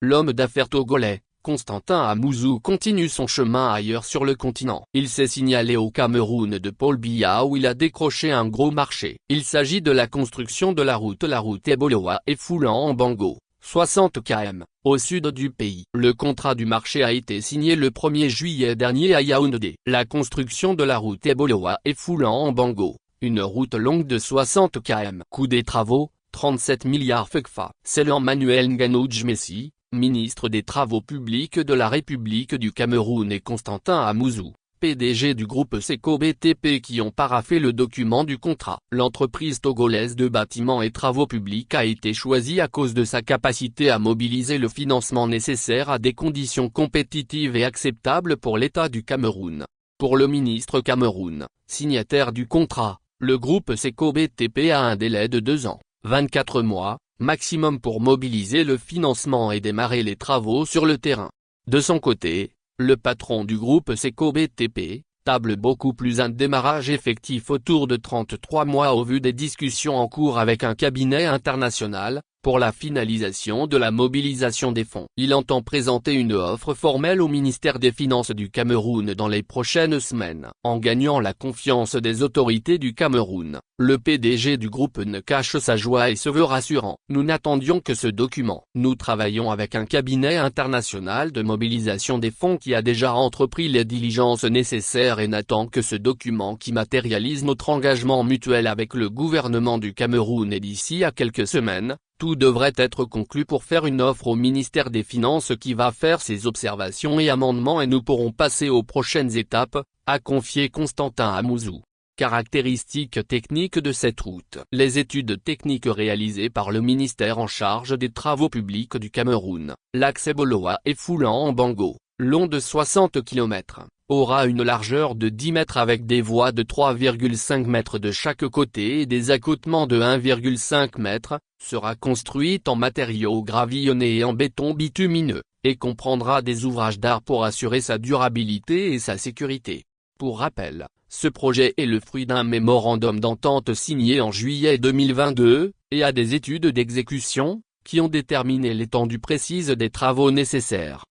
l'homme d'affaires togolais, Constantin Amouzou continue son chemin ailleurs sur le continent. Il s'est signalé au Cameroun de Paul Biya où il a décroché un gros marché. Il s'agit de la construction de la route Eboloa et Foulan en Bango, 60 km, au sud du pays. Le contrat du marché a été signé le 1er juillet dernier à Yaoundé. La construction de la route Eboloa et Foulan en Bango, une route longue de 60 km. Coût des travaux, 37 milliards FECFA. Selon Manuel Nganoudj Messi, ministre des Travaux publics de la République du Cameroun, et Constantin Amouzou, PDG du groupe Seco BTP, qui ont paraphé le document du contrat. L'entreprise togolaise de bâtiments et travaux publics a été choisie à cause de sa capacité à mobiliser le financement nécessaire à des conditions compétitives et acceptables pour l'État du Cameroun. Pour le ministre Cameroun, signataire du contrat, le groupe Seco BTP a un délai de 2 ans, 24 mois, maximum pour mobiliser le financement et démarrer les travaux sur le terrain. De son côté, le patron du groupe Seco BTP table beaucoup plus un démarrage effectif autour de 33 mois au vu des discussions en cours avec un cabinet international, pour la finalisation de la mobilisation des fonds. Il entend présenter une offre formelle au ministère des Finances du Cameroun dans les prochaines semaines. En gagnant la confiance des autorités du Cameroun, le PDG du groupe ne cache sa joie et se veut rassurant. Nous n'attendions que ce document. Nous travaillons avec un cabinet international de mobilisation des fonds qui a déjà entrepris les diligences nécessaires et n'attend que ce document qui matérialise notre engagement mutuel avec le gouvernement du Cameroun, et d'ici à quelques semaines, tout devrait être conclu pour faire une offre au ministère des Finances qui va faire ses observations et amendements et nous pourrons passer aux prochaines étapes, a confié Constantin Amouzou. Caractéristiques techniques de cette route. Les études techniques réalisées par le ministère en charge des travaux publics du Cameroun, l'axe Eboloa et Foulan en Bango, long de 60 km, aura une largeur de 10 mètres avec des voies de 3,5 mètres de chaque côté et des accotements de 1,5 mètre, sera construite en matériaux gravillonnés et en béton bitumineux, et comprendra des ouvrages d'art pour assurer sa durabilité et sa sécurité. Pour rappel, ce projet est le fruit d'un mémorandum d'entente signé en juillet 2022, et a des études d'exécution, qui ont déterminé l'étendue précise des travaux nécessaires.